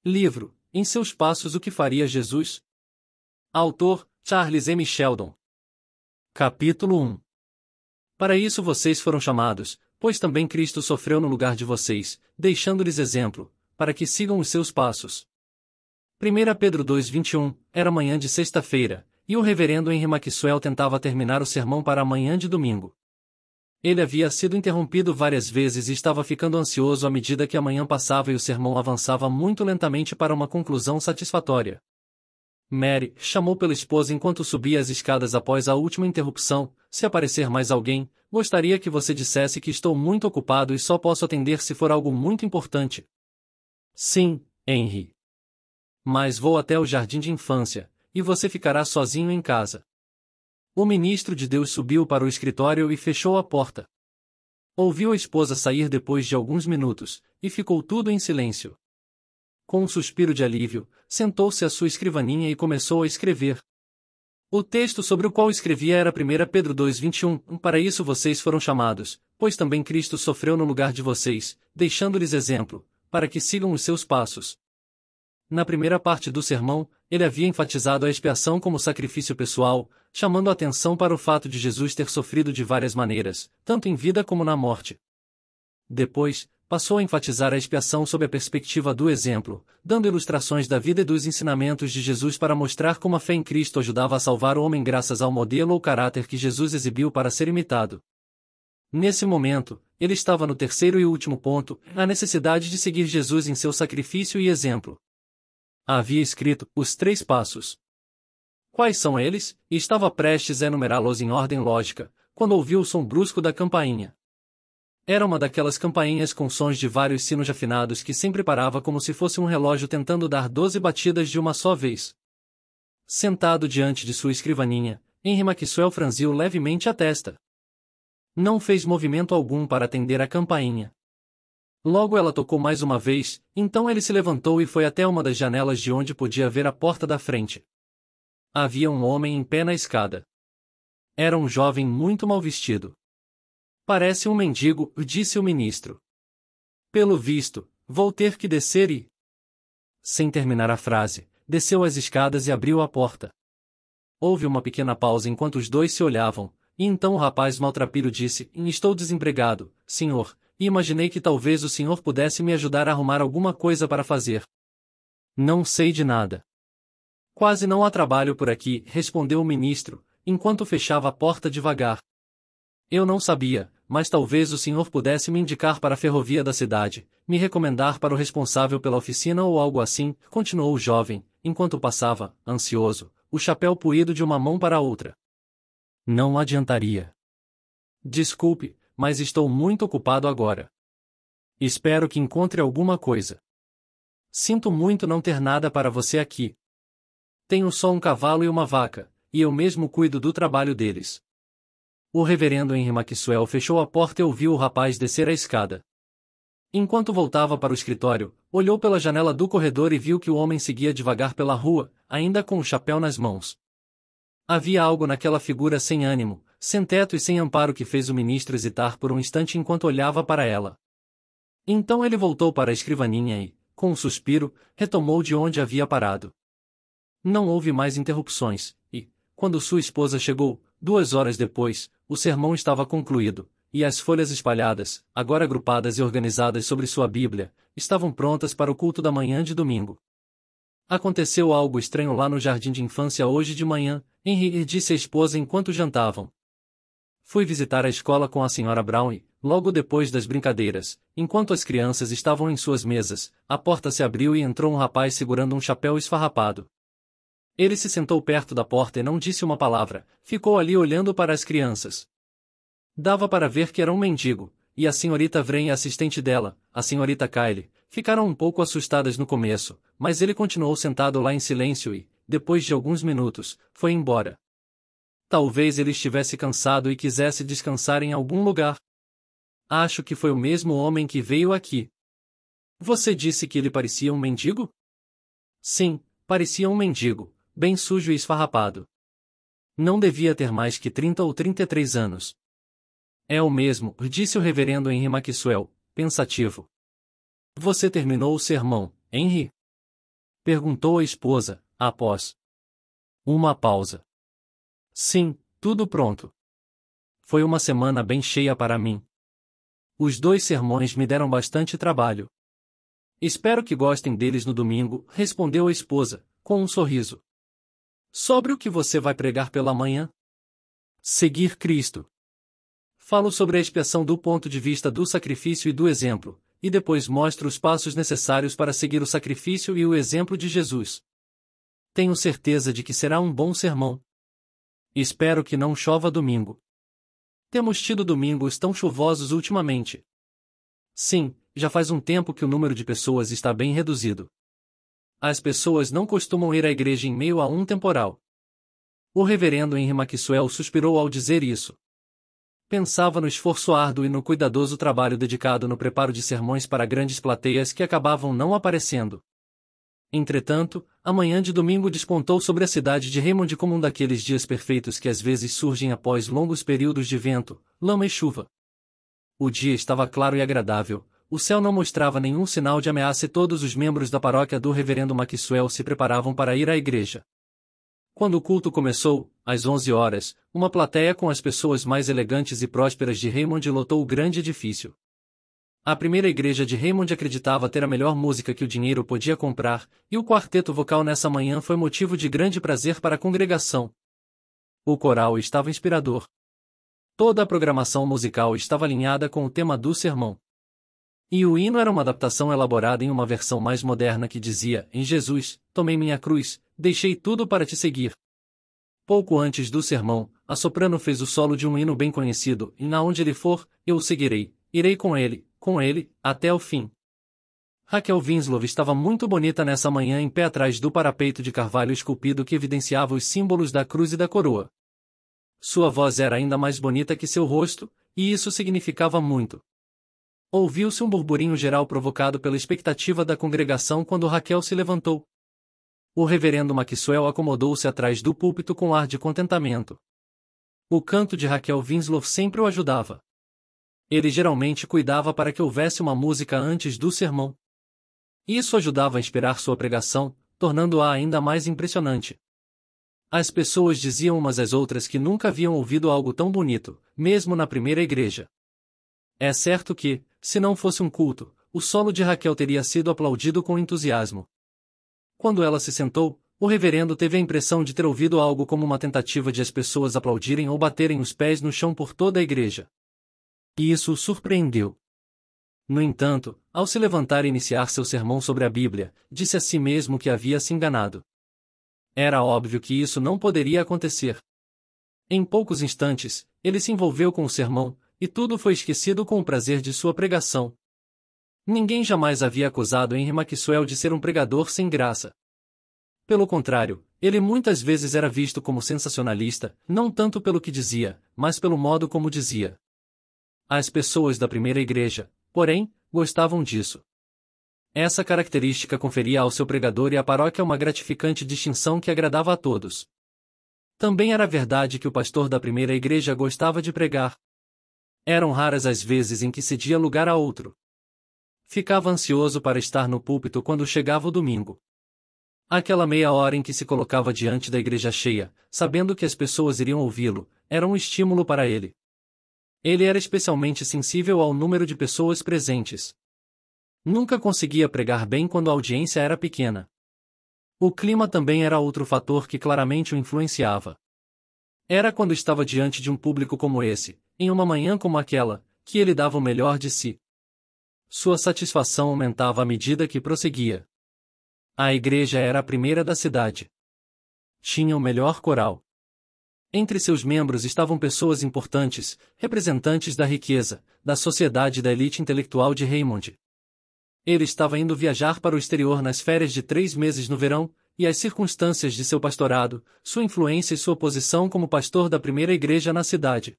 Livro, Em Seus Passos o que Faria Jesus? Autor, Charles M. Sheldon. Capítulo 1. Para isso vocês foram chamados, pois também Cristo sofreu no lugar de vocês, deixando-lhes exemplo, para que sigam os seus passos. 1 Pedro 2:21, era manhã de sexta-feira, e o reverendo Henry Maxwell tentava terminar o sermão para a manhã de domingo. Ele havia sido interrompido várias vezes e estava ficando ansioso à medida que a manhã passava e o sermão avançava muito lentamente para uma conclusão satisfatória. Mary chamou pela esposa enquanto subia as escadas após a última interrupção: se aparecer mais alguém, gostaria que você dissesse que estou muito ocupado e só posso atender se for algo muito importante. Sim, Henry. Mas vou até o jardim de infância, e você ficará sozinho em casa. O ministro de Deus subiu para o escritório e fechou a porta. Ouviu a esposa sair depois de alguns minutos, e ficou tudo em silêncio. Com um suspiro de alívio, sentou-se à sua escrivaninha e começou a escrever. O texto sobre o qual escrevia era 1 Pedro 2:21, para isso vocês foram chamados, pois também Cristo sofreu no lugar de vocês, deixando-lhes exemplo, para que sigam os seus passos. Na primeira parte do sermão, ele havia enfatizado a expiação como sacrifício pessoal, chamando a atenção para o fato de Jesus ter sofrido de várias maneiras, tanto em vida como na morte. Depois, passou a enfatizar a expiação sob a perspectiva do exemplo, dando ilustrações da vida e dos ensinamentos de Jesus para mostrar como a fé em Cristo ajudava a salvar o homem graças ao modelo ou caráter que Jesus exibiu para ser imitado. Nesse momento, ele estava no terceiro e último ponto, a necessidade de seguir Jesus em seu sacrifício e exemplo. Havia escrito os 3 passos. Quais são eles? E estava prestes a enumerá-los em ordem lógica, quando ouviu o som brusco da campainha. Era uma daquelas campainhas com sons de vários sinos afinados que sempre parava como se fosse um relógio tentando dar 12 batidas de uma só vez. Sentado diante de sua escrivaninha, Henry Maxwell franziu levemente a testa. Não fez movimento algum para atender a campainha. Logo ela tocou mais uma vez, então ele se levantou e foi até uma das janelas de onde podia ver a porta da frente. Havia um homem em pé na escada. Era um jovem muito mal vestido. Parece um mendigo, disse o ministro. Pelo visto, vou ter que descer e... Sem terminar a frase, desceu as escadas e abriu a porta. Houve uma pequena pausa enquanto os dois se olhavam, e então o rapaz maltrapilho disse: estou desempregado, senhor, e imaginei que talvez o senhor pudesse me ajudar a arrumar alguma coisa para fazer. Não sei de nada. Quase não há trabalho por aqui, respondeu o ministro, enquanto fechava a porta devagar. Eu não sabia, mas talvez o senhor pudesse me indicar para a ferrovia da cidade, me recomendar para o responsável pela oficina ou algo assim, continuou o jovem, enquanto passava, ansioso, o chapéu puído de uma mão para a outra. Não adiantaria. Desculpe, mas estou muito ocupado agora. Espero que encontre alguma coisa. Sinto muito não ter nada para você aqui. Tenho só um cavalo e uma vaca, e eu mesmo cuido do trabalho deles. O reverendo Henry Maxwell fechou a porta e ouviu o rapaz descer a escada. Enquanto voltava para o escritório, olhou pela janela do corredor e viu que o homem seguia devagar pela rua, ainda com o chapéu nas mãos. Havia algo naquela figura sem ânimo, sem teto e sem amparo que fez o ministro hesitar por um instante enquanto olhava para ela. Então ele voltou para a escrivaninha e, com um suspiro, retomou de onde havia parado. Não houve mais interrupções, e, quando sua esposa chegou, 2 horas depois, o sermão estava concluído, e as folhas espalhadas, agora agrupadas e organizadas sobre sua Bíblia, estavam prontas para o culto da manhã de domingo. Aconteceu algo estranho lá no jardim de infância hoje de manhã, Henry disse à esposa enquanto jantavam. Fui visitar a escola com a Sra. Brown e, logo depois das brincadeiras, enquanto as crianças estavam em suas mesas, a porta se abriu e entrou um rapaz segurando um chapéu esfarrapado. Ele se sentou perto da porta e não disse uma palavra, ficou ali olhando para as crianças. Dava para ver que era um mendigo, e a senhorita Vren e a assistente dela, a senhorita Kyle, ficaram um pouco assustadas no começo, mas ele continuou sentado lá em silêncio e, depois de alguns minutos, foi embora. Talvez ele estivesse cansado e quisesse descansar em algum lugar. Acho que foi o mesmo homem que veio aqui. Você disse que ele parecia um mendigo? Sim, parecia um mendigo, bem sujo e esfarrapado. Não devia ter mais que 30 ou 33 anos. É o mesmo, disse o reverendo Henry Maxwell, pensativo. Você terminou o sermão, Henry? Perguntou a esposa, após uma pausa. Sim, tudo pronto. Foi uma semana bem cheia para mim. Os 2 sermões me deram bastante trabalho. Espero que gostem deles no domingo, respondeu a esposa, com um sorriso. Sobre o que você vai pregar pela manhã? Seguir Cristo. Falo sobre a expiação do ponto de vista do sacrifício e do exemplo, e depois mostro os passos necessários para seguir o sacrifício e o exemplo de Jesus. Tenho certeza de que será um bom sermão. Espero que não chova domingo. Temos tido domingos tão chuvosos ultimamente. Sim, já faz um tempo que o número de pessoas está bem reduzido. As pessoas não costumam ir à igreja em meio a um temporal. O reverendo Henry Maxwell suspirou ao dizer isso. Pensava no esforço árduo e no cuidadoso trabalho dedicado no preparo de sermões para grandes plateias que acabavam não aparecendo. Entretanto, a manhã de domingo despontou sobre a cidade de Raymond como um daqueles dias perfeitos que às vezes surgem após longos períodos de vento, lama e chuva. O dia estava claro e agradável, o céu não mostrava nenhum sinal de ameaça e todos os membros da paróquia do reverendo Maxwell se preparavam para ir à igreja. Quando o culto começou, às 11 horas, uma plateia com as pessoas mais elegantes e prósperas de Raymond lotou o grande edifício. A primeira igreja de Raymond acreditava ter a melhor música que o dinheiro podia comprar, e o quarteto vocal nessa manhã foi motivo de grande prazer para a congregação. O coral estava inspirador. Toda a programação musical estava alinhada com o tema do sermão. E o hino era uma adaptação elaborada em uma versão mais moderna que dizia: em Jesus, tomei minha cruz, deixei tudo para te seguir. Pouco antes do sermão, a soprano fez o solo de um hino bem conhecido, e na onde ele for, eu o seguirei, irei com ele, até o fim. Raquel Winslow estava muito bonita nessa manhã em pé atrás do parapeito de carvalho esculpido que evidenciava os símbolos da cruz e da coroa. Sua voz era ainda mais bonita que seu rosto, e isso significava muito. Ouviu-se um burburinho geral provocado pela expectativa da congregação quando Raquel se levantou. O reverendo Maxwell acomodou-se atrás do púlpito com ar de contentamento. O canto de Raquel Winslow sempre o ajudava. Ele geralmente cuidava para que houvesse uma música antes do sermão. Isso ajudava a inspirar sua pregação, tornando-a ainda mais impressionante. As pessoas diziam umas às outras que nunca haviam ouvido algo tão bonito, mesmo na primeira igreja. É certo que, se não fosse um culto, o solo de Raquel teria sido aplaudido com entusiasmo. Quando ela se sentou, o reverendo teve a impressão de ter ouvido algo como uma tentativa de as pessoas aplaudirem ou baterem os pés no chão por toda a igreja. E isso o surpreendeu. No entanto, ao se levantar e iniciar seu sermão sobre a Bíblia, disse a si mesmo que havia se enganado. Era óbvio que isso não poderia acontecer. Em poucos instantes, ele se envolveu com o sermão, e tudo foi esquecido com o prazer de sua pregação. Ninguém jamais havia acusado Henry Maxwell de ser um pregador sem graça. Pelo contrário, ele muitas vezes era visto como sensacionalista, não tanto pelo que dizia, mas pelo modo como dizia. As pessoas da primeira igreja, porém, gostavam disso. Essa característica conferia ao seu pregador e à paróquia uma gratificante distinção que agradava a todos. Também era verdade que o pastor da primeira igreja gostava de pregar. Eram raras as vezes em que cedia lugar a outro. Ficava ansioso para estar no púlpito quando chegava o domingo. Aquela meia hora em que se colocava diante da igreja cheia, sabendo que as pessoas iriam ouvi-lo, era um estímulo para ele. Ele era especialmente sensível ao número de pessoas presentes. Nunca conseguia pregar bem quando a audiência era pequena. O clima também era outro fator que claramente o influenciava. Era quando estava diante de um público como esse, em uma manhã como aquela, que ele dava o melhor de si. Sua satisfação aumentava à medida que prosseguia. A igreja era a primeira da cidade. Tinha o melhor coral. Entre seus membros estavam pessoas importantes, representantes da riqueza, da sociedade e da elite intelectual de Raymond. Ele estava indo viajar para o exterior nas férias de 3 meses no verão, e as circunstâncias de seu pastorado, sua influência e sua posição como pastor da primeira igreja na cidade.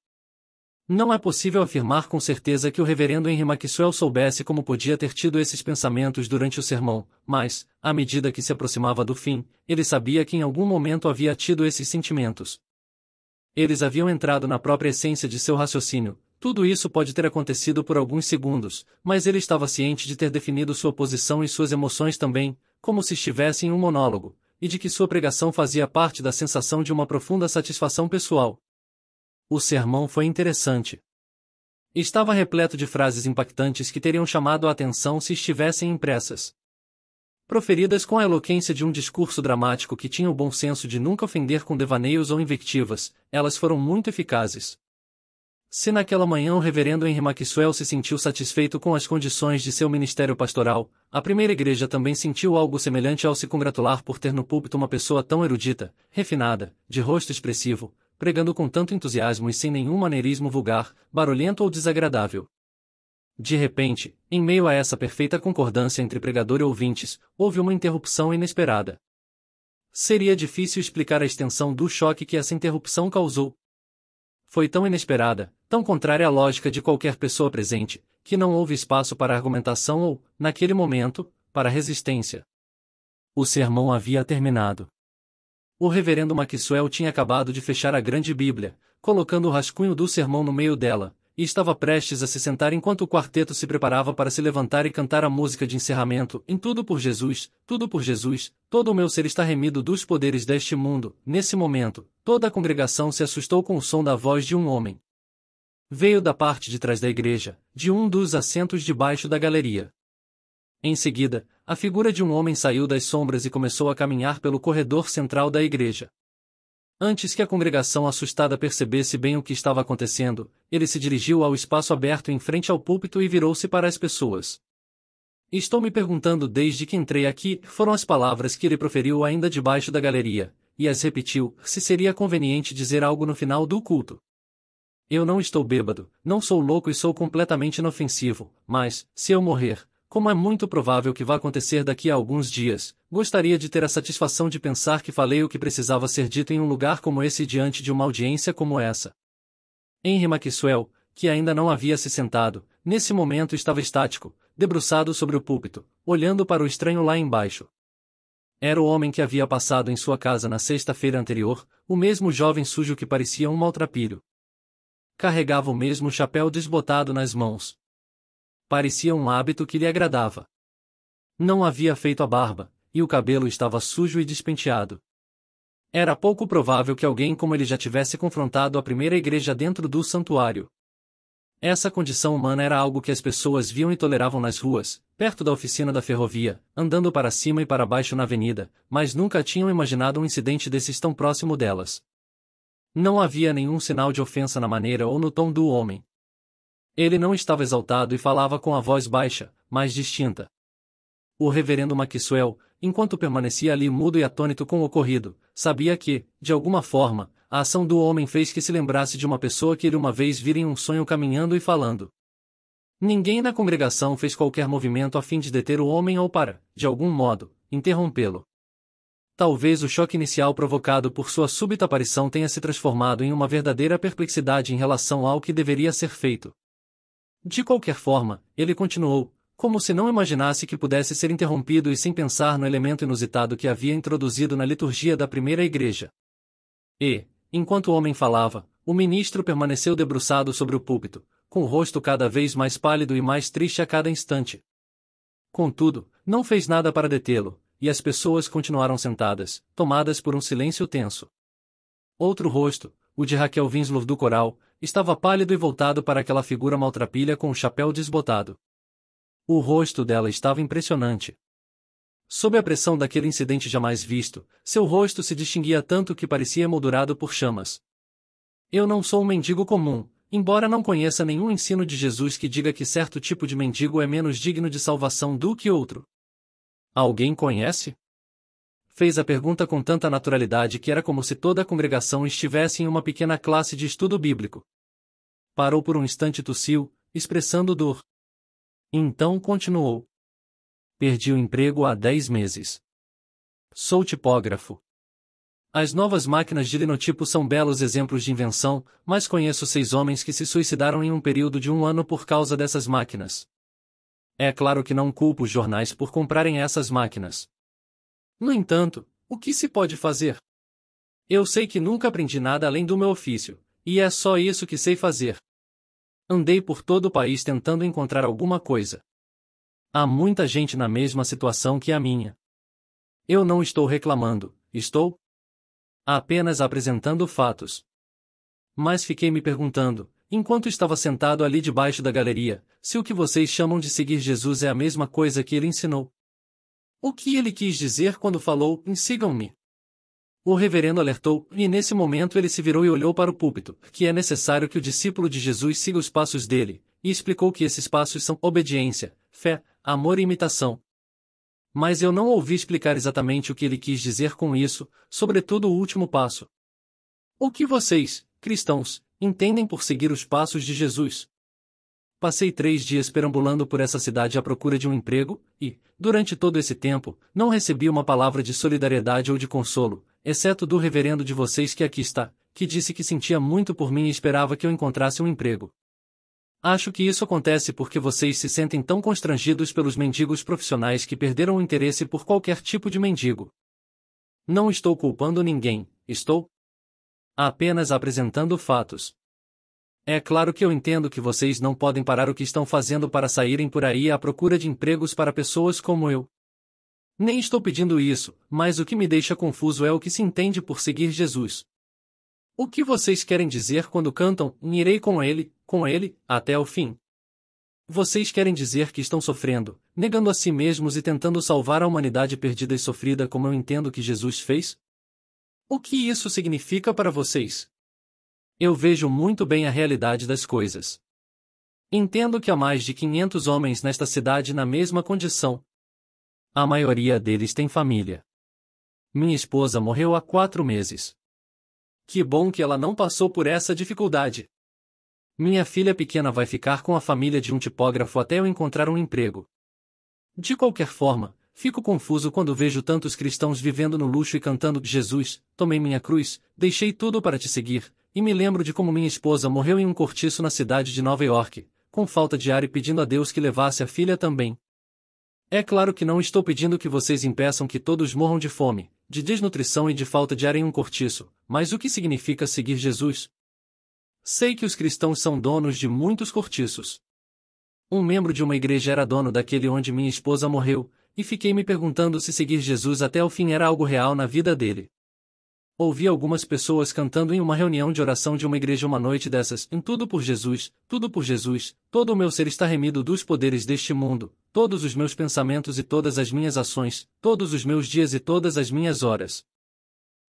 Não é possível afirmar com certeza que o reverendo Henry Maxwell soubesse como podia ter tido esses pensamentos durante o sermão, mas, à medida que se aproximava do fim, ele sabia que em algum momento havia tido esses sentimentos. Eles haviam entrado na própria essência de seu raciocínio, Tudo isso pode ter acontecido por alguns segundos, mas ele estava ciente de ter definido sua posição e suas emoções também, como se estivesse em um monólogo, e de que sua pregação fazia parte da sensação de uma profunda satisfação pessoal. O sermão foi interessante. Estava repleto de frases impactantes que teriam chamado a atenção se estivessem impressas. Proferidas com a eloquência de um discurso dramático que tinha o bom senso de nunca ofender com devaneios ou invectivas, elas foram muito eficazes. Se naquela manhã o reverendo Henry Maxwell se sentiu satisfeito com as condições de seu ministério pastoral, a primeira igreja também sentiu algo semelhante ao se congratular por ter no púlpito uma pessoa tão erudita, refinada, de rosto expressivo, pregando com tanto entusiasmo e sem nenhum maneirismo vulgar, barulhento ou desagradável. De repente, em meio a essa perfeita concordância entre pregador e ouvintes, houve uma interrupção inesperada. Seria difícil explicar a extensão do choque que essa interrupção causou. Foi tão inesperada, tão contrária à lógica de qualquer pessoa presente, que não houve espaço para argumentação ou, naquele momento, para resistência. O sermão havia terminado. O reverendo Maxwell tinha acabado de fechar a grande Bíblia, colocando o rascunho do sermão no meio dela, e estava prestes a se sentar enquanto o quarteto se preparava para se levantar e cantar a música de encerramento, em tudo por Jesus, todo o meu ser está remido dos poderes deste mundo. Nesse momento, toda a congregação se assustou com o som da voz de um homem. Veio da parte de trás da igreja, de um dos assentos debaixo da galeria. Em seguida, a figura de um homem saiu das sombras e começou a caminhar pelo corredor central da igreja. Antes que a congregação assustada percebesse bem o que estava acontecendo, ele se dirigiu ao espaço aberto em frente ao púlpito e virou-se para as pessoas. Estou me perguntando desde que entrei aqui, foram as palavras que ele proferiu ainda debaixo da galeria, e as repetiu, se seria conveniente dizer algo no final do culto. Eu não estou bêbado, não sou louco e sou completamente inofensivo, mas, se eu morrer, como é muito provável que vá acontecer daqui a alguns dias, gostaria de ter a satisfação de pensar que falei o que precisava ser dito em um lugar como esse diante de uma audiência como essa. Henry Maxwell, que ainda não havia se sentado, nesse momento estava estático, debruçado sobre o púlpito, olhando para o estranho lá embaixo. Era o homem que havia passado em sua casa na sexta-feira anterior, o mesmo jovem sujo que parecia um maltrapilho. Carregava o mesmo chapéu desbotado nas mãos. Parecia um hábito que lhe agradava. Não havia feito a barba, e o cabelo estava sujo e despenteado. Era pouco provável que alguém como ele já tivesse confrontado a primeira igreja dentro do santuário. Essa condição humana era algo que as pessoas viam e toleravam nas ruas, perto da oficina da ferrovia, andando para cima e para baixo na avenida, mas nunca tinham imaginado um incidente desses tão próximo delas. Não havia nenhum sinal de ofensa na maneira ou no tom do homem. Ele não estava exaltado e falava com a voz baixa, mas distinta. O reverendo Maxwell, enquanto permanecia ali mudo e atônito com o ocorrido, sabia que, de alguma forma, a ação do homem fez que se lembrasse de uma pessoa que ele uma vez vira em um sonho caminhando e falando. Ninguém na congregação fez qualquer movimento a fim de deter o homem ou para, de algum modo, interrompê-lo. Talvez o choque inicial provocado por sua súbita aparição tenha se transformado em uma verdadeira perplexidade em relação ao que deveria ser feito. De qualquer forma, ele continuou, como se não imaginasse que pudesse ser interrompido e sem pensar no elemento inusitado que havia introduzido na liturgia da primeira igreja. E, enquanto o homem falava, o ministro permaneceu debruçado sobre o púlpito, com o rosto cada vez mais pálido e mais triste a cada instante. Contudo, não fez nada para detê-lo, e as pessoas continuaram sentadas, tomadas por um silêncio tenso. Outro rosto, o de Raquel Winslow do coral, estava pálido e voltado para aquela figura maltrapilha com o chapéu desbotado. O rosto dela estava impressionante. Sob a pressão daquele incidente jamais visto, seu rosto se distinguia tanto que parecia emoldurado por chamas. Eu não sou um mendigo comum, embora não conheça nenhum ensino de Jesus que diga que certo tipo de mendigo é menos digno de salvação do que outro. Alguém conhece? Fez a pergunta com tanta naturalidade que era como se toda a congregação estivesse em uma pequena classe de estudo bíblico. Parou por um instante e tossiu, expressando dor. Então continuou. Perdi o emprego há 10 meses. Sou tipógrafo. As novas máquinas de linotipo são belos exemplos de invenção, mas conheço 6 homens que se suicidaram em um período de 1 ano por causa dessas máquinas. É claro que não culpo os jornais por comprarem essas máquinas. No entanto, o que se pode fazer? Eu sei que nunca aprendi nada além do meu ofício, e é só isso que sei fazer. Andei por todo o país tentando encontrar alguma coisa. Há muita gente na mesma situação que a minha. Eu não estou reclamando, estou apenas apresentando fatos. Mas fiquei me perguntando, enquanto estava sentado ali debaixo da galeria, se o que vocês chamam de seguir Jesus é a mesma coisa que ele ensinou. O que ele quis dizer quando falou, sigam-me? O reverendo alertou, e nesse momento ele se virou e olhou para o púlpito, que é necessário que o discípulo de Jesus siga os passos dele, e explicou que esses passos são obediência, fé, amor e imitação. Mas eu não ouvi explicar exatamente o que ele quis dizer com isso, sobretudo o último passo. O que vocês, cristãos, entendem por seguir os passos de Jesus? Passei 3 dias perambulando por essa cidade à procura de um emprego, e, durante todo esse tempo, não recebi uma palavra de solidariedade ou de consolo, exceto do reverendo de vocês que aqui está, que disse que sentia muito por mim e esperava que eu encontrasse um emprego. Acho que isso acontece porque vocês se sentem tão constrangidos pelos mendigos profissionais que perderam o interesse por qualquer tipo de mendigo. Não estou culpando ninguém, estou apenas apresentando fatos. É claro que eu entendo que vocês não podem parar o que estão fazendo para saírem por aí à procura de empregos para pessoas como eu. Nem estou pedindo isso, mas o que me deixa confuso é o que se entende por seguir Jesus. O que vocês querem dizer quando cantam, irei com ele, até o fim? Vocês querem dizer que estão sofrendo, negando a si mesmos e tentando salvar a humanidade perdida e sofrida como eu entendo que Jesus fez? O que isso significa para vocês? Eu vejo muito bem a realidade das coisas. Entendo que há mais de 500 homens nesta cidade na mesma condição. A maioria deles tem família. Minha esposa morreu há 4 meses. Que bom que ela não passou por essa dificuldade. Minha filha pequena vai ficar com a família de um tipógrafo até eu encontrar um emprego. De qualquer forma, fico confuso quando vejo tantos cristãos vivendo no luxo e cantando Jesus, tomei minha cruz, deixei tudo para te seguir, e me lembro de como minha esposa morreu em um cortiço na cidade de Nova York, com falta de ar e pedindo a Deus que levasse a filha também. É claro que não estou pedindo que vocês impeçam que todos morram de fome, de desnutrição e de falta de ar em um cortiço, mas o que significa seguir Jesus? Sei que os cristãos são donos de muitos cortiços. Um membro de uma igreja era dono daquele onde minha esposa morreu, e fiquei me perguntando se seguir Jesus até o fim era algo real na vida dele. Ouvi algumas pessoas cantando em uma reunião de oração de uma igreja uma noite dessas, em tudo por Jesus, todo o meu ser está remido dos poderes deste mundo, todos os meus pensamentos e todas as minhas ações, todos os meus dias e todas as minhas horas.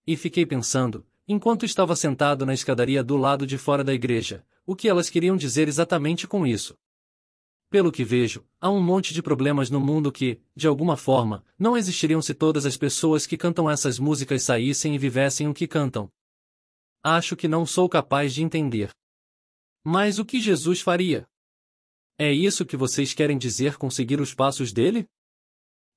E fiquei pensando, enquanto estava sentado na escadaria do lado de fora da igreja, o que elas queriam dizer exatamente com isso. Pelo que vejo, há um monte de problemas no mundo que, de alguma forma, não existiriam se todas as pessoas que cantam essas músicas saíssem e vivessem o que cantam. Acho que não sou capaz de entender. Mas o que Jesus faria? É isso que vocês querem dizer com seguir os passos dele?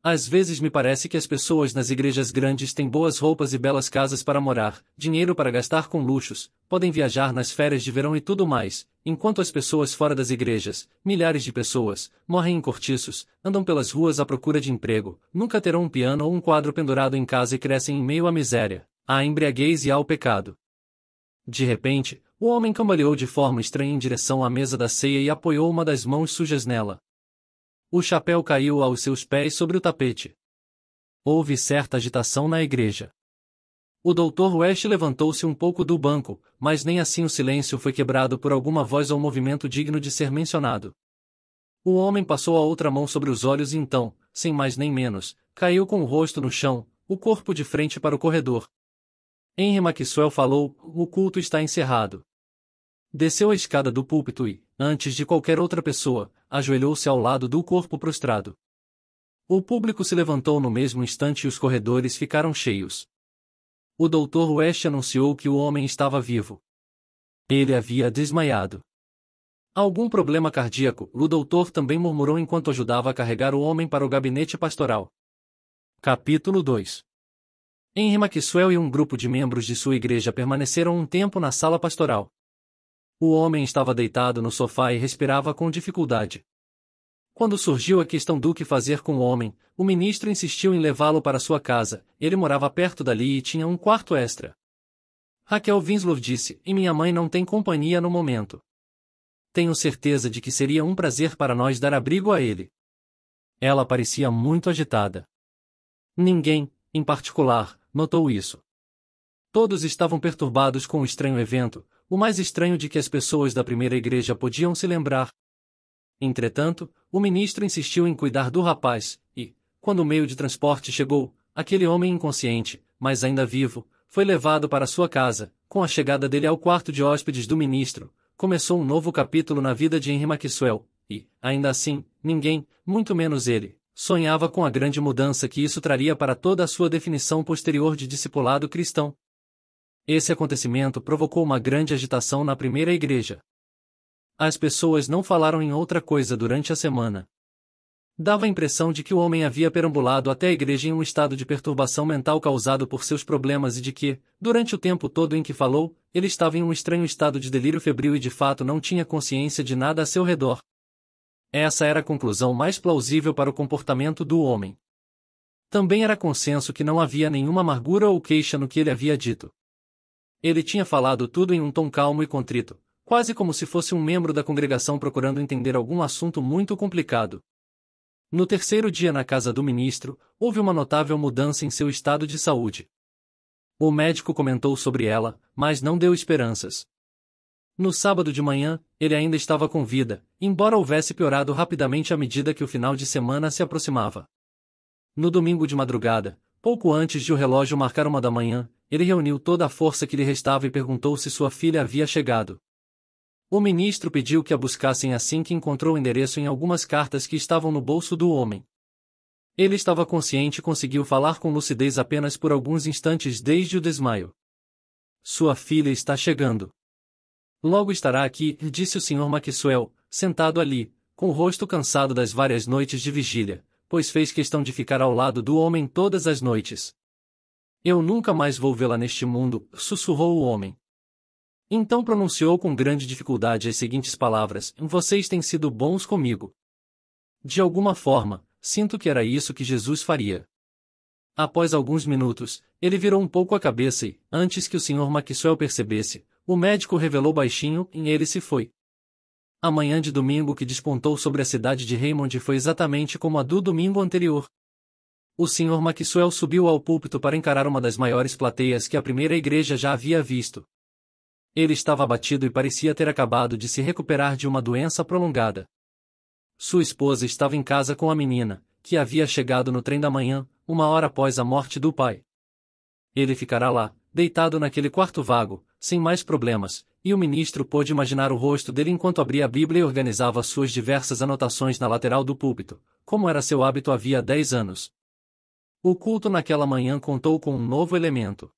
Às vezes me parece que as pessoas nas igrejas grandes têm boas roupas e belas casas para morar, dinheiro para gastar com luxos, podem viajar nas férias de verão e tudo mais, enquanto as pessoas fora das igrejas, milhares de pessoas, morrem em cortiços, andam pelas ruas à procura de emprego, nunca terão um piano ou um quadro pendurado em casa e crescem em meio à miséria, à embriaguez e ao pecado. De repente, o homem cambaleou de forma estranha em direção à mesa da ceia e apoiou uma das mãos sujas nela. O chapéu caiu aos seus pés sobre o tapete. Houve certa agitação na igreja. O Dr. West levantou-se um pouco do banco, mas nem assim o silêncio foi quebrado por alguma voz ou movimento digno de ser mencionado. O homem passou a outra mão sobre os olhos e então, sem mais nem menos, caiu com o rosto no chão, o corpo de frente para o corredor. Henry Maxwell falou: "O culto está encerrado." Desceu a escada do púlpito e, antes de qualquer outra pessoa, ajoelhou-se ao lado do corpo prostrado. O público se levantou no mesmo instante e os corredores ficaram cheios. O Dr. West anunciou que o homem estava vivo. Ele havia desmaiado. Algum problema cardíaco, o doutor também murmurou enquanto ajudava a carregar o homem para o gabinete pastoral. Capítulo 2. Henry Maxwell e um grupo de membros de sua igreja permaneceram um tempo na sala pastoral. O homem estava deitado no sofá e respirava com dificuldade. Quando surgiu a questão do que fazer com o homem, o ministro insistiu em levá-lo para sua casa. Ele morava perto dali e tinha um quarto extra. Raquel Winslow disse: "E minha mãe não tem companhia no momento." Tenho certeza de que seria um prazer para nós dar abrigo a ele. Ela parecia muito agitada. Ninguém, em particular, notou isso. Todos estavam perturbados com o estranho evento, o mais estranho de que as pessoas da primeira igreja podiam se lembrar. Entretanto, o ministro insistiu em cuidar do rapaz, e, quando o meio de transporte chegou, aquele homem inconsciente, mas ainda vivo, foi levado para sua casa. Com a chegada dele ao quarto de hóspedes do ministro, começou um novo capítulo na vida de Henry Maxwell, e, ainda assim, ninguém, muito menos ele, sonhava com a grande mudança que isso traria para toda a sua definição posterior de discipulado cristão. Esse acontecimento provocou uma grande agitação na primeira igreja. As pessoas não falaram em outra coisa durante a semana. Dava a impressão de que o homem havia perambulado até a igreja em um estado de perturbação mental causado por seus problemas e de que, durante o tempo todo em que falou, ele estava em um estranho estado de delírio febril e de fato não tinha consciência de nada a seu redor. Essa era a conclusão mais plausível para o comportamento do homem. Também era consenso que não havia nenhuma amargura ou queixa no que ele havia dito. Ele tinha falado tudo em um tom calmo e contrito, quase como se fosse um membro da congregação procurando entender algum assunto muito complicado. No terceiro dia na casa do ministro, houve uma notável mudança em seu estado de saúde. O médico comentou sobre ela, mas não deu esperanças. No sábado de manhã, ele ainda estava com vida, embora houvesse piorado rapidamente à medida que o final de semana se aproximava. No domingo de madrugada, pouco antes de o relógio marcar 1 da manhã, ele reuniu toda a força que lhe restava e perguntou se sua filha havia chegado. O ministro pediu que a buscassem assim que encontrou o endereço em algumas cartas que estavam no bolso do homem. Ele estava consciente e conseguiu falar com lucidez apenas por alguns instantes desde o desmaio. Sua filha está chegando. Logo estará aqui, disse o Sr. Maxwell, sentado ali, com o rosto cansado das várias noites de vigília, pois fez questão de ficar ao lado do homem todas as noites. Eu nunca mais vou vê-la neste mundo, sussurrou o homem. Então pronunciou com grande dificuldade as seguintes palavras: vocês têm sido bons comigo. De alguma forma, sinto que era isso que Jesus faria. Após alguns minutos, ele virou um pouco a cabeça e, antes que o Sr. Maxwell percebesse, o médico revelou baixinho e ele se foi. A manhã de domingo que despontou sobre a cidade de Raymond foi exatamente como a do domingo anterior. O Sr. Maxwell subiu ao púlpito para encarar uma das maiores plateias que a primeira igreja já havia visto. Ele estava abatido e parecia ter acabado de se recuperar de uma doença prolongada. Sua esposa estava em casa com a menina, que havia chegado no trem da manhã, 1 hora após a morte do pai. Ele ficará lá, deitado naquele quarto vago, sem mais problemas, e o ministro pôde imaginar o rosto dele enquanto abria a Bíblia e organizava suas diversas anotações na lateral do púlpito, como era seu hábito havia 10 anos. O culto naquela manhã contou com um novo elemento.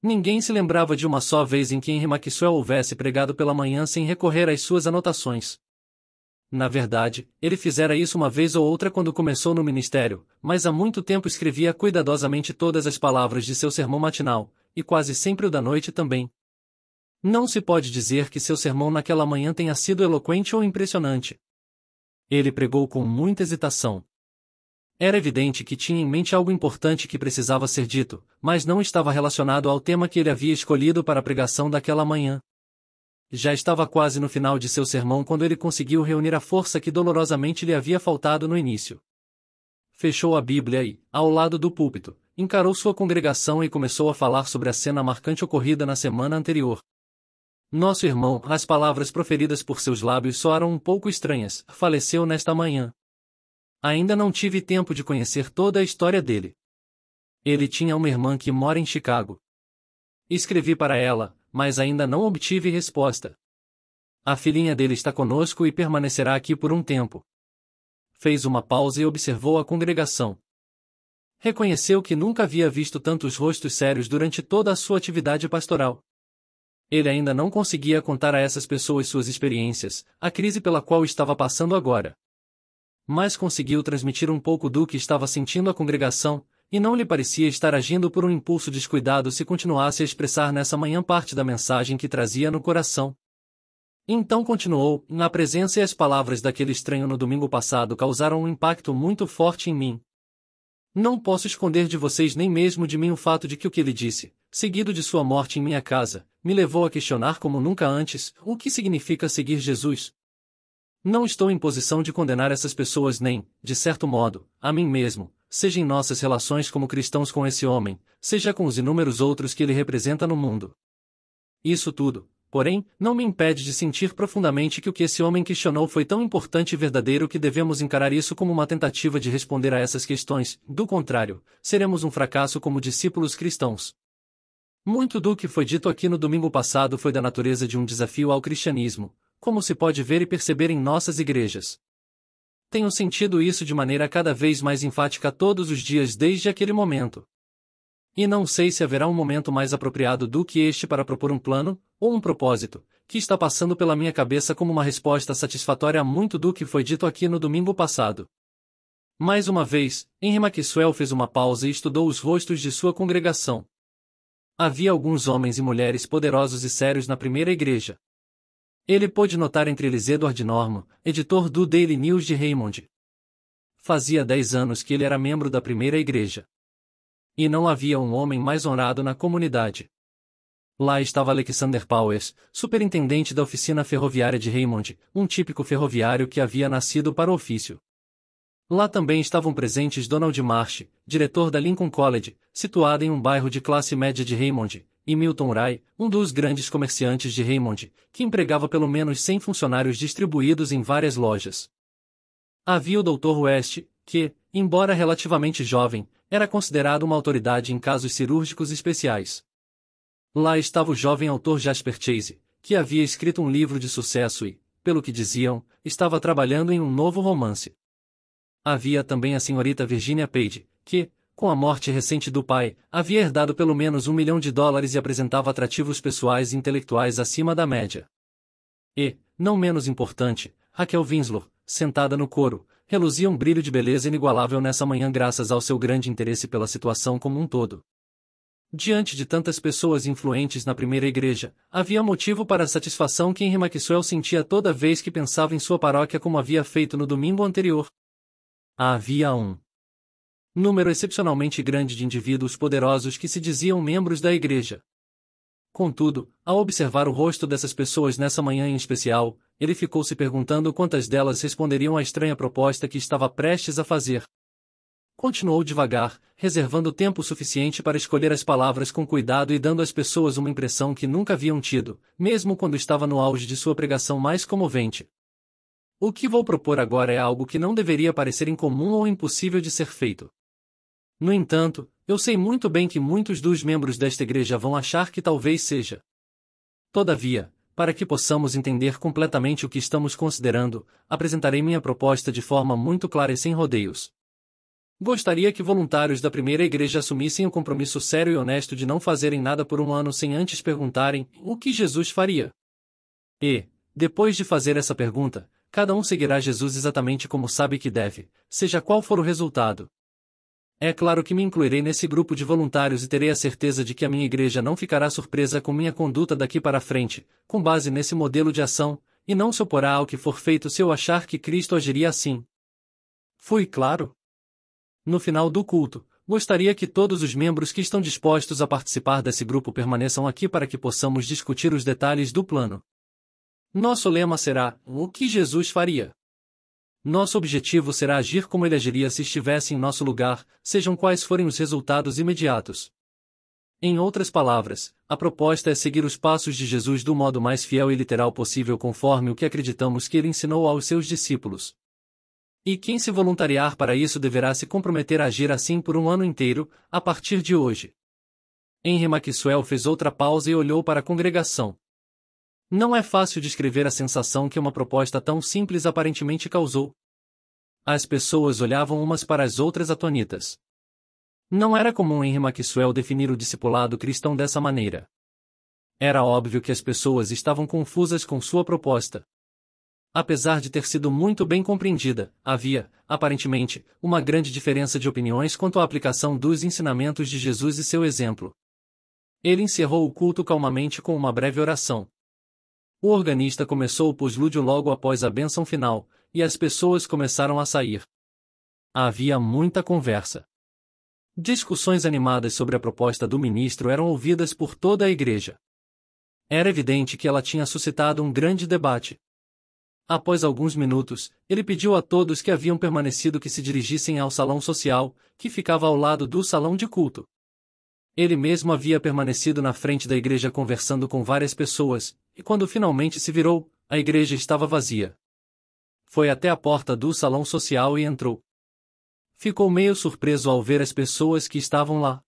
Ninguém se lembrava de uma só vez em que Henry Maxwell houvesse pregado pela manhã sem recorrer às suas anotações. Na verdade, ele fizera isso uma vez ou outra quando começou no ministério, mas há muito tempo escrevia cuidadosamente todas as palavras de seu sermão matinal, e quase sempre o da noite também. Não se pode dizer que seu sermão naquela manhã tenha sido eloquente ou impressionante. Ele pregou com muita hesitação. Era evidente que tinha em mente algo importante que precisava ser dito, mas não estava relacionado ao tema que ele havia escolhido para a pregação daquela manhã. Já estava quase no final de seu sermão quando ele conseguiu reunir a força que dolorosamente lhe havia faltado no início. Fechou a Bíblia e, ao lado do púlpito, encarou sua congregação e começou a falar sobre a cena marcante ocorrida na semana anterior. Nosso irmão, as palavras proferidas por seus lábios soaram um pouco estranhas, faleceu nesta manhã. Ainda não tive tempo de conhecer toda a história dele. Ele tinha uma irmã que mora em Chicago. Escrevi para ela, mas ainda não obtive resposta. A filhinha dele está conosco e permanecerá aqui por um tempo. Fez uma pausa e observou a congregação. Reconheceu que nunca havia visto tantos rostos sérios durante toda a sua atividade pastoral. Ele ainda não conseguia contar a essas pessoas suas experiências, a crise pela qual estava passando agora. Mas conseguiu transmitir um pouco do que estava sentindo a congregação, e não lhe parecia estar agindo por um impulso descuidado se continuasse a expressar nessa manhã parte da mensagem que trazia no coração. Então continuou: na presença e as palavras daquele estranho no domingo passado causaram um impacto muito forte em mim. Não posso esconder de vocês nem mesmo de mim o fato de que o que ele disse, seguido de sua morte em minha casa, me levou a questionar como nunca antes o que significa seguir Jesus. Não estou em posição de condenar essas pessoas nem, de certo modo, a mim mesmo, seja em nossas relações como cristãos com esse homem, seja com os inúmeros outros que ele representa no mundo. Isso tudo, porém, não me impede de sentir profundamente que o que esse homem questionou foi tão importante e verdadeiro que devemos encarar isso como uma tentativa de responder a essas questões, do contrário, seremos um fracasso como discípulos cristãos. Muito do que foi dito aqui no domingo passado foi da natureza de um desafio ao cristianismo, como se pode ver e perceber em nossas igrejas. Tenho sentido isso de maneira cada vez mais enfática todos os dias desde aquele momento. E não sei se haverá um momento mais apropriado do que este para propor um plano, ou um propósito, que está passando pela minha cabeça como uma resposta satisfatória a muito do que foi dito aqui no domingo passado. Mais uma vez, Henry Maxwell fez uma pausa e estudou os rostos de sua congregação. Havia alguns homens e mulheres poderosos e sérios na primeira igreja. Ele pôde notar entre eles Edward Norman, editor do Daily News de Raymond. Fazia 10 anos que ele era membro da primeira igreja. E não havia um homem mais honrado na comunidade. Lá estava Alexander Powers, superintendente da oficina ferroviária de Raymond, um típico ferroviário que havia nascido para o ofício. Lá também estavam presentes Donald Marsh, diretor da Lincoln College, situada em um bairro de classe média de Raymond, e Milton Ray, um dos grandes comerciantes de Raymond, que empregava pelo menos 100 funcionários distribuídos em várias lojas. Havia o Dr. West, que, embora relativamente jovem, era considerado uma autoridade em casos cirúrgicos especiais. Lá estava o jovem autor Jasper Chase, que havia escrito um livro de sucesso e, pelo que diziam, estava trabalhando em um novo romance. Havia também a senhorita Virginia Page, que, com a morte recente do pai, havia herdado pelo menos $1 milhão e apresentava atrativos pessoais e intelectuais acima da média. E, não menos importante, Raquel Winslow, sentada no coro, reluzia um brilho de beleza inigualável nessa manhã graças ao seu grande interesse pela situação como um todo. Diante de tantas pessoas influentes na primeira igreja, havia motivo para a satisfação que Henry Maxwell sentia toda vez que pensava em sua paróquia como havia feito no domingo anterior. Havia um número excepcionalmente grande de indivíduos poderosos que se diziam membros da igreja. Contudo, ao observar o rosto dessas pessoas nessa manhã em especial, ele ficou se perguntando quantas delas responderiam à estranha proposta que estava prestes a fazer. Continuou devagar, reservando tempo suficiente para escolher as palavras com cuidado e dando às pessoas uma impressão que nunca haviam tido, mesmo quando estava no auge de sua pregação mais comovente. O que vou propor agora é algo que não deveria parecer incomum ou impossível de ser feito. No entanto, eu sei muito bem que muitos dos membros desta igreja vão achar que talvez seja. Todavia, para que possamos entender completamente o que estamos considerando, apresentarei minha proposta de forma muito clara e sem rodeios. Gostaria que voluntários da primeira igreja assumissem o compromisso sério e honesto de não fazerem nada por um ano sem antes perguntarem o que Jesus faria. E, depois de fazer essa pergunta, cada um seguirá Jesus exatamente como sabe que deve, seja qual for o resultado. É claro que me incluirei nesse grupo de voluntários e terei a certeza de que a minha igreja não ficará surpresa com minha conduta daqui para frente, com base nesse modelo de ação, e não se oporá ao que for feito se eu achar que Cristo agiria assim. Fui claro? No final do culto, gostaria que todos os membros que estão dispostos a participar desse grupo permaneçam aqui para que possamos discutir os detalhes do plano. Nosso lema será: o que Jesus faria? Nosso objetivo será agir como ele agiria se estivesse em nosso lugar, sejam quais forem os resultados imediatos. Em outras palavras, a proposta é seguir os passos de Jesus do modo mais fiel e literal possível conforme o que acreditamos que ele ensinou aos seus discípulos. E quem se voluntariar para isso deverá se comprometer a agir assim por um ano inteiro, a partir de hoje. Henry Maxwell fez outra pausa e olhou para a congregação. Não é fácil descrever a sensação que uma proposta tão simples aparentemente causou. As pessoas olhavam umas para as outras atônitas. Não era comum Henry Maxwell definir o discipulado cristão dessa maneira. Era óbvio que as pessoas estavam confusas com sua proposta. Apesar de ter sido muito bem compreendida, havia, aparentemente, uma grande diferença de opiniões quanto à aplicação dos ensinamentos de Jesus e seu exemplo. Ele encerrou o culto calmamente com uma breve oração. O organista começou o poslúdio logo após a bênção final, e as pessoas começaram a sair. Havia muita conversa. Discussões animadas sobre a proposta do ministro eram ouvidas por toda a igreja. Era evidente que ela tinha suscitado um grande debate. Após alguns minutos, ele pediu a todos que haviam permanecido que se dirigissem ao salão social, que ficava ao lado do salão de culto. Ele mesmo havia permanecido na frente da igreja conversando com várias pessoas, e quando finalmente se virou, a igreja estava vazia. Foi até a porta do salão social e entrou. Ficou meio surpreso ao ver as pessoas que estavam lá.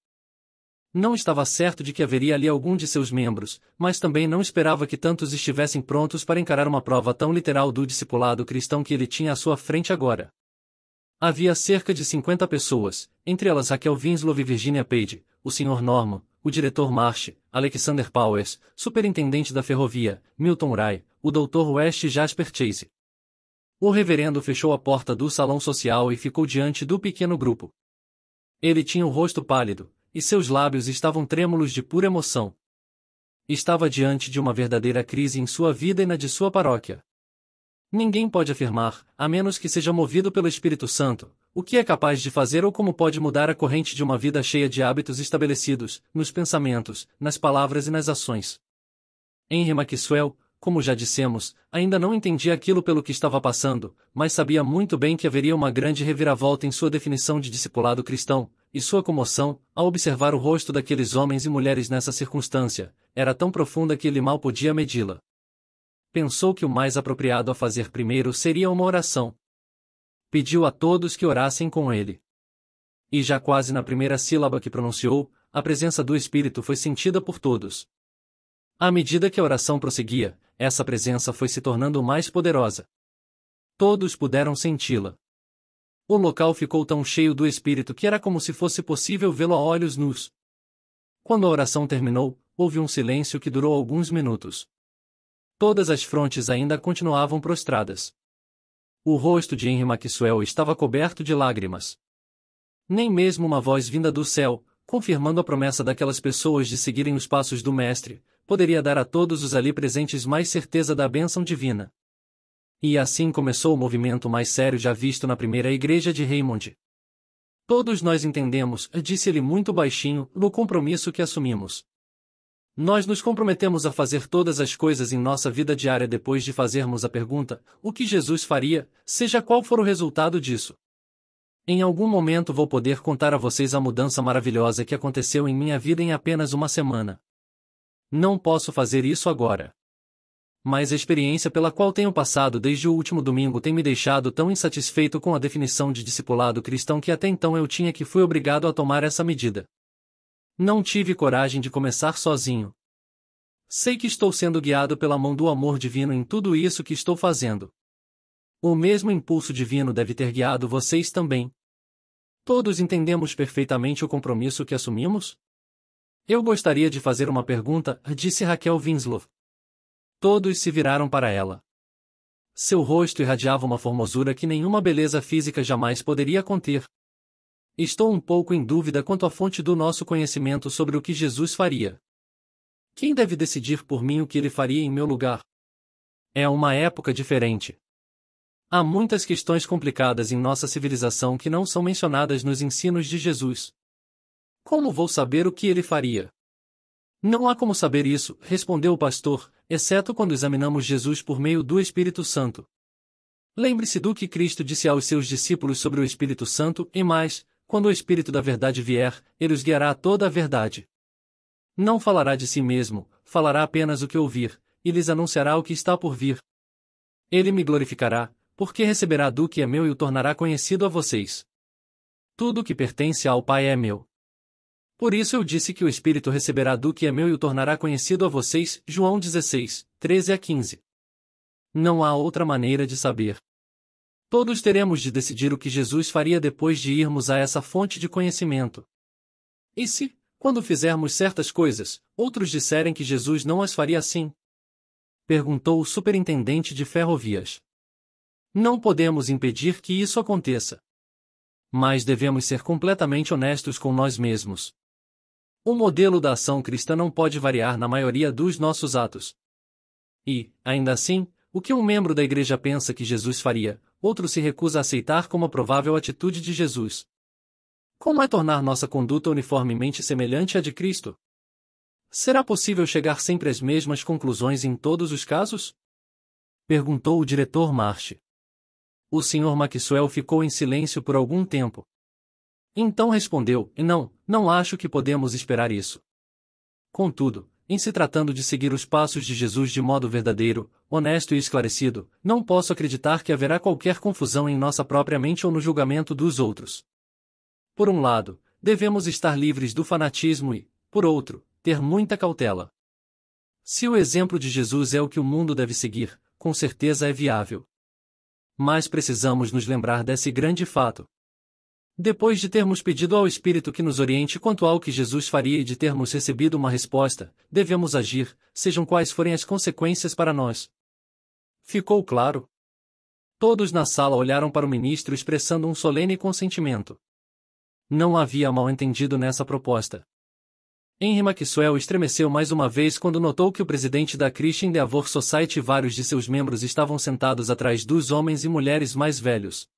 Não estava certo de que haveria ali algum de seus membros, mas também não esperava que tantos estivessem prontos para encarar uma prova tão literal do discipulado cristão que ele tinha à sua frente agora. Havia cerca de 50 pessoas, entre elas Raquel Winslow e Virginia Page, o Sr. Norman, o diretor Marsh, Alexander Powers, superintendente da ferrovia, Milton Wright, o Dr. West Jasper Chase. O reverendo fechou a porta do salão social e ficou diante do pequeno grupo. Ele tinha o rosto pálido, e seus lábios estavam trêmulos de pura emoção. Estava diante de uma verdadeira crise em sua vida e na de sua paróquia. Ninguém pode afirmar, a menos que seja movido pelo Espírito Santo, o que é capaz de fazer ou como pode mudar a corrente de uma vida cheia de hábitos estabelecidos, nos pensamentos, nas palavras e nas ações. Henry Maxwell, como já dissemos, ainda não entendia aquilo pelo que estava passando, mas sabia muito bem que haveria uma grande reviravolta em sua definição de discipulado cristão, e sua comoção, ao observar o rosto daqueles homens e mulheres nessa circunstância, era tão profunda que ele mal podia medi-la. Pensou que o mais apropriado a fazer primeiro seria uma oração. Pediu a todos que orassem com ele. E já quase na primeira sílaba que pronunciou, a presença do Espírito foi sentida por todos. À medida que a oração prosseguia, essa presença foi se tornando mais poderosa. Todos puderam senti-la. O local ficou tão cheio do Espírito que era como se fosse possível vê-lo a olhos nus. Quando a oração terminou, houve um silêncio que durou alguns minutos. Todas as frontes ainda continuavam prostradas. O rosto de Henry Maxwell estava coberto de lágrimas. Nem mesmo uma voz vinda do céu, confirmando a promessa daquelas pessoas de seguirem os passos do Mestre, poderia dar a todos os ali presentes mais certeza da bênção divina. E assim começou o movimento mais sério já visto na primeira igreja de Raymond. Todos nós entendemos, disse ele muito baixinho, no compromisso que assumimos. Nós nos comprometemos a fazer todas as coisas em nossa vida diária depois de fazermos a pergunta, o que Jesus faria, seja qual for o resultado disso. Em algum momento vou poder contar a vocês a mudança maravilhosa que aconteceu em minha vida em apenas uma semana. Não posso fazer isso agora. Mas a experiência pela qual tenho passado desde o último domingo tem me deixado tão insatisfeito com a definição de discipulado cristão que até então eu tinha que fui obrigado a tomar essa medida. Não tive coragem de começar sozinho. Sei que estou sendo guiado pela mão do amor divino em tudo isso que estou fazendo. O mesmo impulso divino deve ter guiado vocês também. Todos entendemos perfeitamente o compromisso que assumimos? Eu gostaria de fazer uma pergunta, disse Raquel Winslow. Todos se viraram para ela. Seu rosto irradiava uma formosura que nenhuma beleza física jamais poderia conter. Estou um pouco em dúvida quanto à fonte do nosso conhecimento sobre o que Jesus faria. Quem deve decidir por mim o que ele faria em meu lugar? É uma época diferente. Há muitas questões complicadas em nossa civilização que não são mencionadas nos ensinos de Jesus. Como vou saber o que ele faria? Não há como saber isso, respondeu o pastor, exceto quando examinamos Jesus por meio do Espírito Santo. Lembre-se do que Cristo disse aos seus discípulos sobre o Espírito Santo, e mais, quando o Espírito da verdade vier, ele os guiará a toda a verdade. Não falará de si mesmo, falará apenas o que ouvir, e lhes anunciará o que está por vir. Ele me glorificará, porque receberá do que é meu e o tornará conhecido a vocês. Tudo o que pertence ao Pai é meu. Por isso eu disse que o Espírito receberá do que é meu e o tornará conhecido a vocês, João 16, 13 a 15. Não há outra maneira de saber. Todos teremos de decidir o que Jesus faria depois de irmos a essa fonte de conhecimento. E se, quando fizermos certas coisas, outros disserem que Jesus não as faria assim? Perguntou o superintendente de ferrovias. Não podemos impedir que isso aconteça. Mas devemos ser completamente honestos com nós mesmos. O modelo da ação cristã não pode variar na maioria dos nossos atos. E, ainda assim, o que um membro da igreja pensa que Jesus faria, outro se recusa a aceitar como a provável atitude de Jesus. Como é tornar nossa conduta uniformemente semelhante à de Cristo? Será possível chegar sempre às mesmas conclusões em todos os casos? Perguntou o diretor Marsh. O Sr. Maxwell ficou em silêncio por algum tempo. Então respondeu: não acho que podemos esperar isso. Contudo, em se tratando de seguir os passos de Jesus de modo verdadeiro, honesto e esclarecido, não posso acreditar que haverá qualquer confusão em nossa própria mente ou no julgamento dos outros. Por um lado, devemos estar livres do fanatismo e, por outro, ter muita cautela. Se o exemplo de Jesus é o que o mundo deve seguir, com certeza é viável. Mas precisamos nos lembrar desse grande fato. Depois de termos pedido ao Espírito que nos oriente quanto ao que Jesus faria e de termos recebido uma resposta, devemos agir, sejam quais forem as consequências para nós. Ficou claro? Todos na sala olharam para o ministro expressando um solene consentimento. Não havia mal-entendido nessa proposta. Henry Maxwell estremeceu mais uma vez quando notou que o presidente da Christian Endeavor Society e vários de seus membros estavam sentados atrás dos homens e mulheres mais velhos.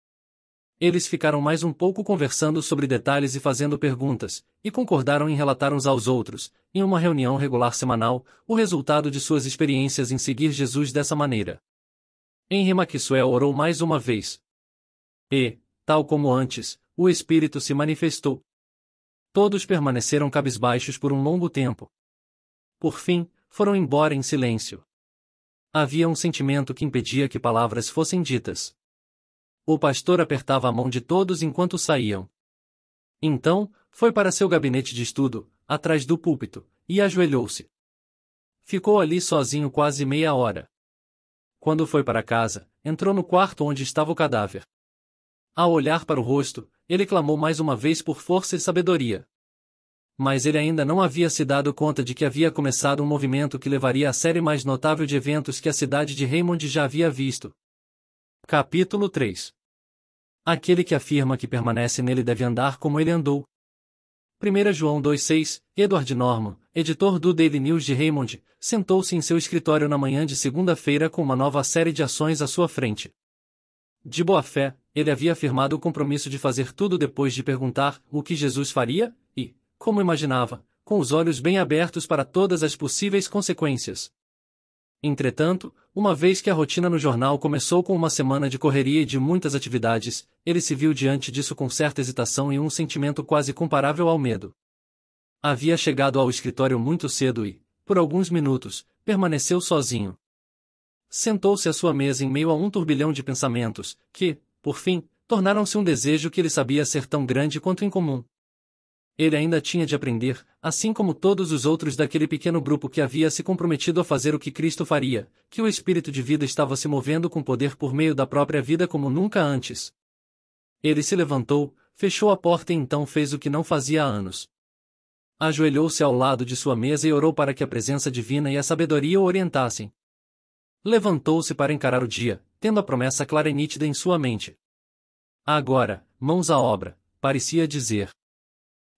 Eles ficaram mais um pouco conversando sobre detalhes e fazendo perguntas, e concordaram em relatar uns aos outros, em uma reunião regular semanal, o resultado de suas experiências em seguir Jesus dessa maneira. Henry Maxwell orou mais uma vez. E, tal como antes, o Espírito se manifestou. Todos permaneceram cabisbaixos por um longo tempo. Por fim, foram embora em silêncio. Havia um sentimento que impedia que palavras fossem ditas. O pastor apertava a mão de todos enquanto saíam. Então, foi para seu gabinete de estudo, atrás do púlpito, e ajoelhou-se. Ficou ali sozinho quase meia hora. Quando foi para casa, entrou no quarto onde estava o cadáver. Ao olhar para o rosto, ele clamou mais uma vez por força e sabedoria. Mas ele ainda não havia se dado conta de que havia começado um movimento que levaria à série mais notável de eventos que a cidade de Raymond já havia visto. Capítulo 3. Aquele que afirma que permanece nele deve andar como ele andou. 1 João 2,6, Edward Norman, editor do Daily News de Raymond, sentou-se em seu escritório na manhã de segunda-feira com uma nova série de ações à sua frente. De boa fé, ele havia afirmado o compromisso de fazer tudo depois de perguntar o que Jesus faria, e, como imaginava, com os olhos bem abertos para todas as possíveis consequências. Entretanto, uma vez que a rotina no jornal começou com uma semana de correria e de muitas atividades, ele se viu diante disso com certa hesitação e um sentimento quase comparável ao medo. Havia chegado ao escritório muito cedo e, por alguns minutos, permaneceu sozinho. Sentou-se à sua mesa em meio a um turbilhão de pensamentos, que, por fim, tornaram-se um desejo que ele sabia ser tão grande quanto incomum. Ele ainda tinha de aprender, assim como todos os outros daquele pequeno grupo que havia se comprometido a fazer o que Cristo faria, que o espírito de vida estava se movendo com poder por meio da própria vida como nunca antes. Ele se levantou, fechou a porta e então fez o que não fazia há anos. Ajoelhou-se ao lado de sua mesa e orou para que a presença divina e a sabedoria o orientassem. Levantou-se para encarar o dia, tendo a promessa clara e nítida em sua mente. Agora, mãos à obra, parecia dizer.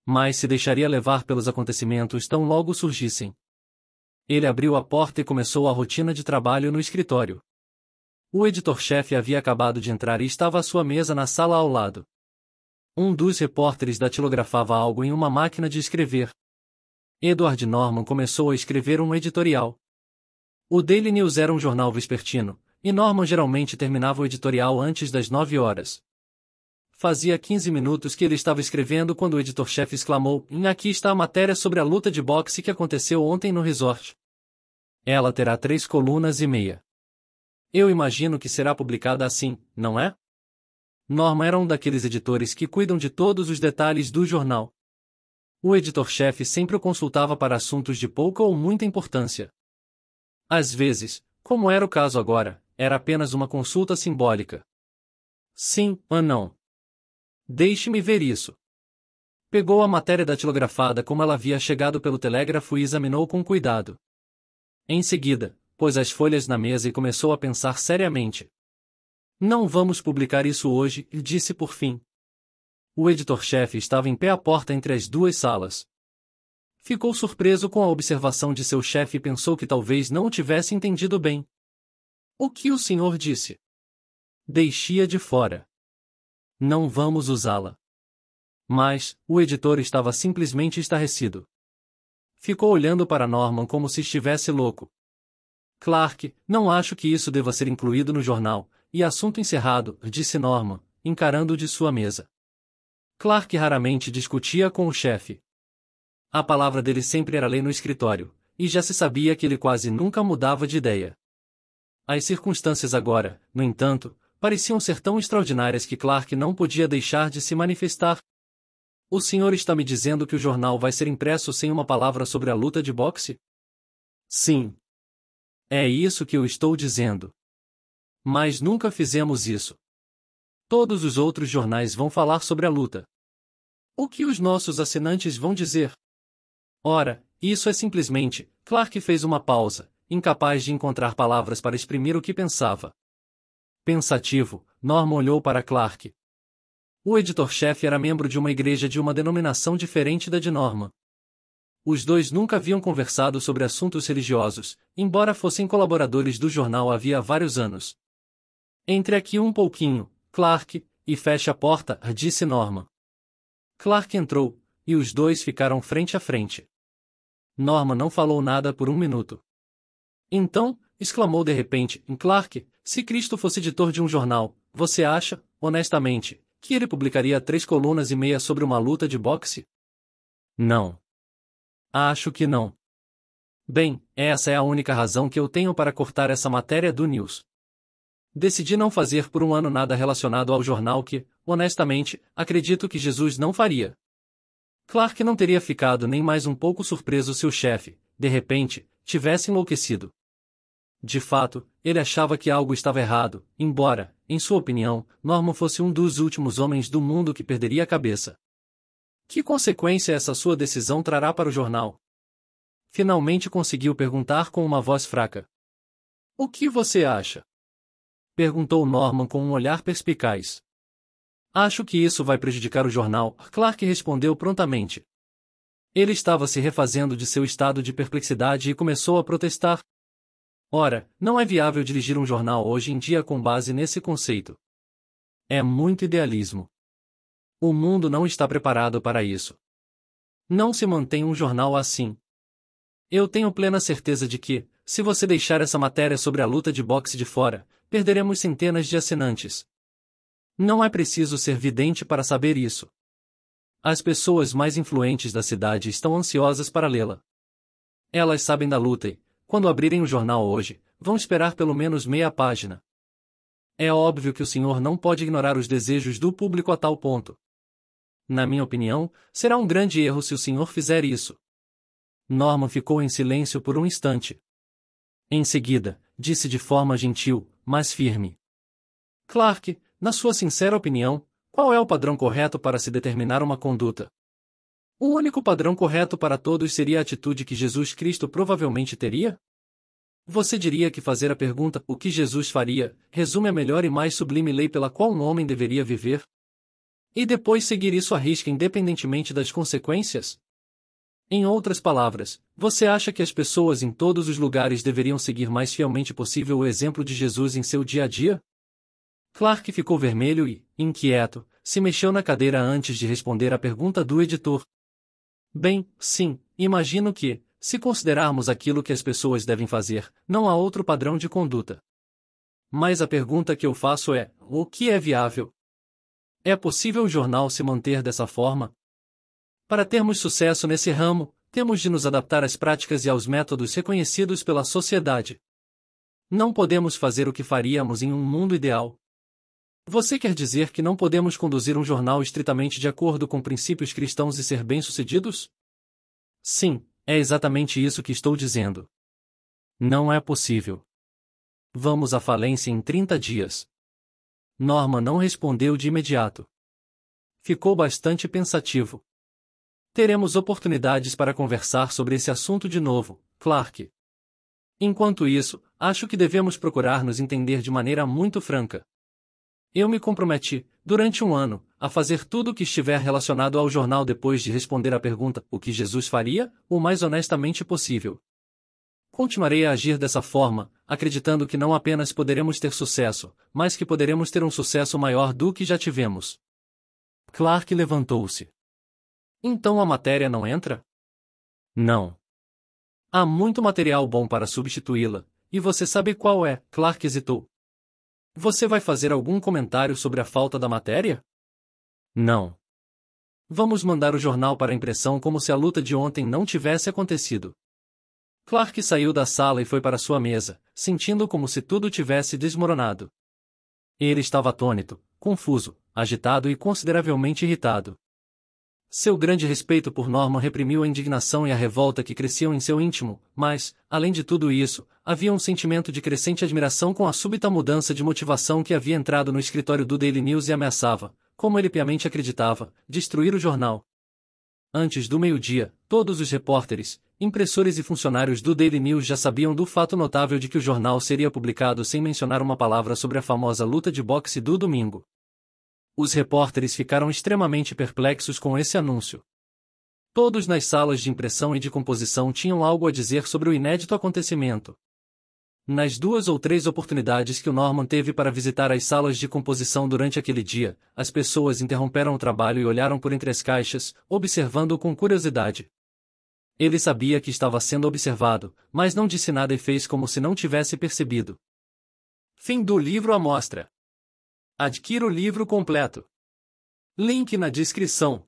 Mas se deixaria levar pelos acontecimentos tão logo surgissem. Ele abriu a porta e começou a rotina de trabalho no escritório. O editor-chefe havia acabado de entrar e estava à sua mesa na sala ao lado. Um dos repórteres datilografava algo em uma máquina de escrever. Edward Norman começou a escrever um editorial. O Daily News era um jornal vespertino, e Norman geralmente terminava o editorial antes das 9 horas. Fazia 15 minutos que ele estava escrevendo quando o editor-chefe exclamou: aqui está a matéria sobre a luta de boxe que aconteceu ontem no resort. Ela terá 3 colunas e meia. Eu imagino que será publicada assim, não é? Norman era um daqueles editores que cuidam de todos os detalhes do jornal. O editor-chefe sempre o consultava para assuntos de pouca ou muita importância. Às vezes, como era o caso agora, era apenas uma consulta simbólica. Sim ou não? Deixe-me ver isso. Pegou a matéria datilografada como ela havia chegado pelo telégrafo e examinou com cuidado. Em seguida, pôs as folhas na mesa e começou a pensar seriamente. Não vamos publicar isso hoje, disse por fim. O editor-chefe estava em pé à porta entre as duas salas. Ficou surpreso com a observação de seu chefe e pensou que talvez não o tivesse entendido bem. O que o senhor disse? Deixe-a de fora. Não vamos usá-la. Mas, o editor estava simplesmente estarrecido. Ficou olhando para Norman como se estivesse louco. Clark, não acho que isso deva ser incluído no jornal, e assunto encerrado, disse Norman, encarando-o de sua mesa. Clark raramente discutia com o chefe. A palavra dele sempre era lei no escritório, e já se sabia que ele quase nunca mudava de ideia. As circunstâncias agora, no entanto, pareciam ser tão extraordinárias que Clark não podia deixar de se manifestar. O senhor está me dizendo que o jornal vai ser impresso sem uma palavra sobre a luta de boxe? Sim. É isso que eu estou dizendo. Mas nunca fizemos isso. Todos os outros jornais vão falar sobre a luta. O que os nossos assinantes vão dizer? Ora, isso é simplesmente... Clark fez uma pausa, incapaz de encontrar palavras para exprimir o que pensava. Pensativo, Norman olhou para Clark. O editor-chefe era membro de uma igreja de uma denominação diferente da de Norman. Os dois nunca haviam conversado sobre assuntos religiosos, embora fossem colaboradores do jornal havia vários anos. Entre aqui um pouquinho, Clark, e feche a porta, disse Norman. Clark entrou, e os dois ficaram frente a frente. Norman não falou nada por um minuto. Então, exclamou de repente, Clark, se Cristo fosse editor de um jornal, você acha, honestamente, que ele publicaria 3 colunas e meia sobre uma luta de boxe? Não. Acho que não. Bem, essa é a única razão que eu tenho para cortar essa matéria do News. Decidi não fazer por um ano nada relacionado ao jornal que, honestamente, acredito que Jesus não faria. Clark não teria ficado nem mais um pouco surpreso se o chefe, de repente, tivesse enlouquecido. De fato, ele achava que algo estava errado, embora, em sua opinião, Norman fosse um dos últimos homens do mundo que perderia a cabeça. Que consequência essa sua decisão trará para o jornal? Finalmente conseguiu perguntar com uma voz fraca. O que você acha? Perguntou Norman com um olhar perspicaz. Acho que isso vai prejudicar o jornal, Clark respondeu prontamente. Ele estava se refazendo de seu estado de perplexidade e começou a protestar. Ora, não é viável dirigir um jornal hoje em dia com base nesse conceito. É muito idealismo. O mundo não está preparado para isso. Não se mantém um jornal assim. Eu tenho plena certeza de que, se você deixar essa matéria sobre a luta de boxe de fora, perderemos centenas de assinantes. Não é preciso ser vidente para saber isso. As pessoas mais influentes da cidade estão ansiosas para lê-la. Elas sabem da luta e, quando abrirem o jornal hoje, vão esperar pelo menos meia página. É óbvio que o senhor não pode ignorar os desejos do público a tal ponto. Na minha opinião, será um grande erro se o senhor fizer isso. Norman ficou em silêncio por um instante. Em seguida, disse de forma gentil, mas firme. Clark, na sua sincera opinião, qual é o padrão correto para se determinar uma conduta? O único padrão correto para todos seria a atitude que Jesus Cristo provavelmente teria? Você diria que fazer a pergunta, o que Jesus faria, resume a melhor e mais sublime lei pela qual um homem deveria viver? E depois seguir isso à risca independentemente das consequências? Em outras palavras, você acha que as pessoas em todos os lugares deveriam seguir mais fielmente possível o exemplo de Jesus em seu dia a dia? Clark ficou vermelho e, inquieto, se mexeu na cadeira antes de responder à pergunta do editor. Bem, sim, imagino que, se considerarmos aquilo que as pessoas devem fazer, não há outro padrão de conduta. Mas a pergunta que eu faço é, o que é viável? É possível o jornal se manter dessa forma? Para termos sucesso nesse ramo, temos de nos adaptar às práticas e aos métodos reconhecidos pela sociedade. Não podemos fazer o que faríamos em um mundo ideal. Você quer dizer que não podemos conduzir um jornal estritamente de acordo com princípios cristãos e ser bem-sucedidos? Sim, é exatamente isso que estou dizendo. Não é possível. Vamos à falência em 30 dias. Norman não respondeu de imediato. Ficou bastante pensativo. Teremos oportunidades para conversar sobre esse assunto de novo, Clark. Enquanto isso, acho que devemos procurar nos entender de maneira muito franca. Eu me comprometi, durante um ano, a fazer tudo o que estiver relacionado ao jornal depois de responder à pergunta, o que Jesus faria, o mais honestamente possível. Continuarei a agir dessa forma, acreditando que não apenas poderemos ter sucesso, mas que poderemos ter um sucesso maior do que já tivemos. Clark levantou-se. Então a matéria não entra? Não. Há muito material bom para substituí-la, e você sabe qual é, Clark hesitou. Você vai fazer algum comentário sobre a falta da matéria? Não. Vamos mandar o jornal para a impressão como se a luta de ontem não tivesse acontecido. Clark saiu da sala e foi para sua mesa, sentindo como se tudo tivesse desmoronado. Ele estava atônito, confuso, agitado e consideravelmente irritado. Seu grande respeito por Norman reprimiu a indignação e a revolta que cresciam em seu íntimo, mas, além de tudo isso, havia um sentimento de crescente admiração com a súbita mudança de motivação que havia entrado no escritório do Daily News e ameaçava, como ele piamente acreditava, destruir o jornal. Antes do meio-dia, todos os repórteres, impressores e funcionários do Daily News já sabiam do fato notável de que o jornal seria publicado sem mencionar uma palavra sobre a famosa luta de boxe do domingo. Os repórteres ficaram extremamente perplexos com esse anúncio. Todos nas salas de impressão e de composição tinham algo a dizer sobre o inédito acontecimento. Nas 2 ou 3 oportunidades que o Norman teve para visitar as salas de composição durante aquele dia, as pessoas interromperam o trabalho e olharam por entre as caixas, observando-o com curiosidade. Ele sabia que estava sendo observado, mas não disse nada e fez como se não tivesse percebido. Fim do livro à mostra. Adquira o livro completo. Link na descrição.